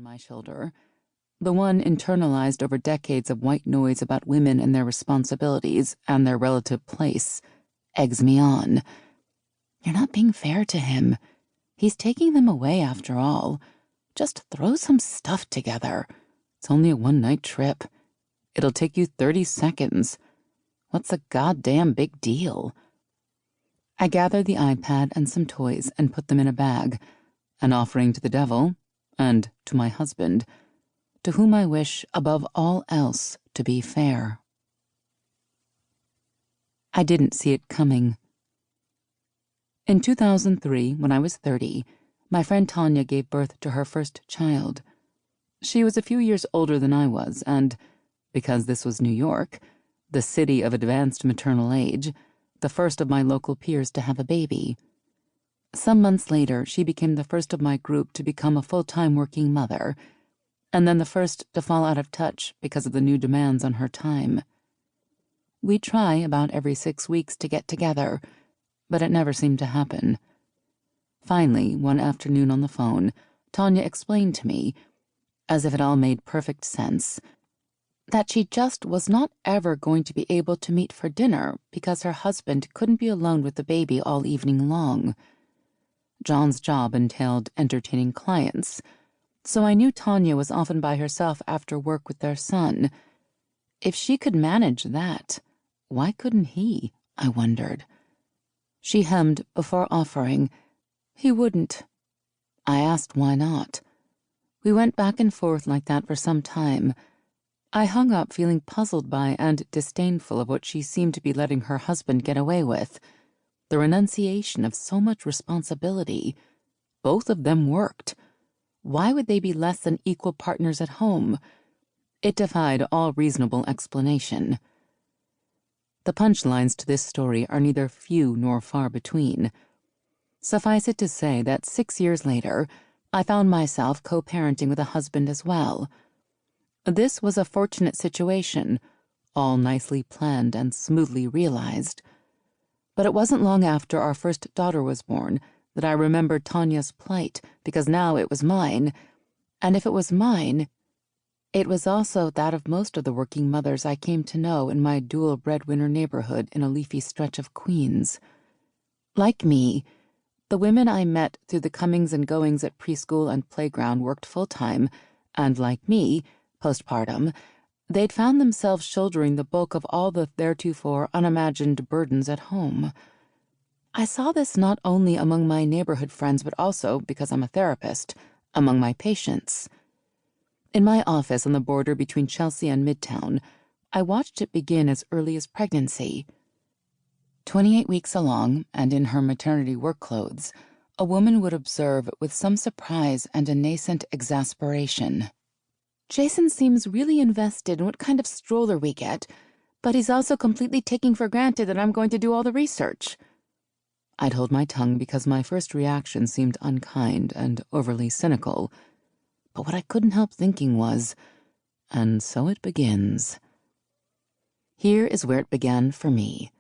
my shoulder, the one internalized over decades of white noise about women and their responsibilities and their relative place, eggs me on. You're not being fair to him. He's taking them away after all. Just throw some stuff together. It's only a one-night trip. It'll take you 30 seconds. What's the goddamn big deal? I gathered the iPad and some toys and put them in a bag, an offering to the devil and to my husband, to whom I wish above all else to be fair. I didn't see it coming. In 2003, when I was 30, my friend Tanya gave birth to her first child. She was a few years older than I was, and, because this was New York, the city of advanced maternal age, the first of my local peers to have a baby. Some months later, she became the first of my group to become a full-time working mother, and then the first to fall out of touch because of the new demands on her time. We try about every 6 weeks to get together, but it never seemed to happen. Finally, one afternoon on the phone, Tanya explained to me, as if it all made perfect sense, that she just was not ever going to be able to meet for dinner because her husband couldn't be alone with the baby all evening long. John's job entailed entertaining clients, so I knew Tanya was often by herself after work with their son. If she could manage that, why couldn't he, I wondered. She hemmed before offering, "He wouldn't." I asked why not. We went back and forth like that for some time. I hung up feeling puzzled by and disdainful of what she seemed to be letting her husband get away with. The renunciation of so much responsibility. Both of them worked. Why would they be less than equal partners at home? It defied all reasonable explanation. The punchlines to this story are neither few nor far between. Suffice it to say that 6 years later, I found myself co-parenting with a husband as well. This was a fortunate situation, all nicely planned and smoothly realized. But it wasn't long after our first daughter was born that I remembered Tanya's plight, because now it was mine. And if it was mine, it was also that of most of the working mothers I came to know in my dual breadwinner neighborhood in a leafy stretch of Queens. Like me, the women I met through the comings and goings at preschool and playground worked full-time, and like me, postpartum, they'd found themselves shouldering the bulk of all the theretofore unimagined burdens at home. I saw this not only among my neighborhood friends, but also, because I'm a therapist, among my patients. In my office on the border between Chelsea and Midtown, I watched it begin as early as pregnancy. 28 weeks along, and in her maternity work clothes, a woman would observe with some surprise and a nascent exasperation, "Jason seems really invested in what kind of stroller we get, but he's also completely taking for granted that I'm going to do all the research." I'd hold my tongue because my first reaction seemed unkind and overly cynical, but what I couldn't help thinking was, and so it begins. Here is where it began for me.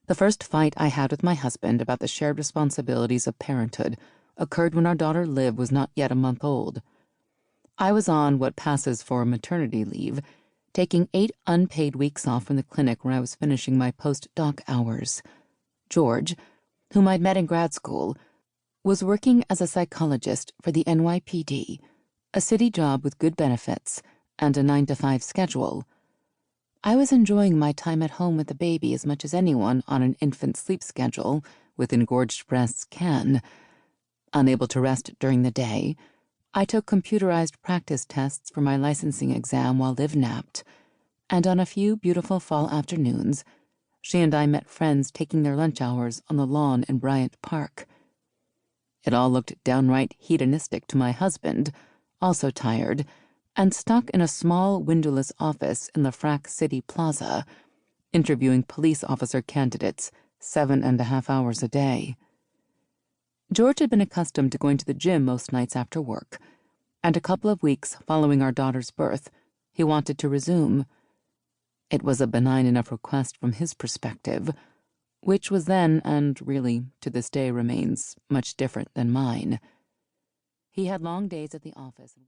The first fight I had with my husband about the shared responsibilities of parenthood occurred when our daughter Liv was not yet a month old. I was on what passes for maternity leave, taking 8 unpaid weeks off from the clinic where I was finishing my post-doc hours. George, whom I'd met in grad school, was working as a psychologist for the NYPD, a city job with good benefits and a 9-to-5 schedule. I was enjoying my time at home with the baby as much as anyone on an infant sleep schedule with engorged breasts can. Unable to rest during the day, I took computerized practice tests for my licensing exam while Liv napped, and on a few beautiful fall afternoons, she and I met friends taking their lunch hours on the lawn in Bryant Park. It all looked downright hedonistic to my husband, also tired, and stuck in a small windowless office in the Frack City Plaza, interviewing police officer candidates 7.5 hours a day. George had been accustomed to going to the gym most nights after work, and a couple of weeks following our daughter's birth, he wanted to resume. It was a benign enough request from his perspective, which was then, and really to this day remains, much different than mine. He had long days at the office.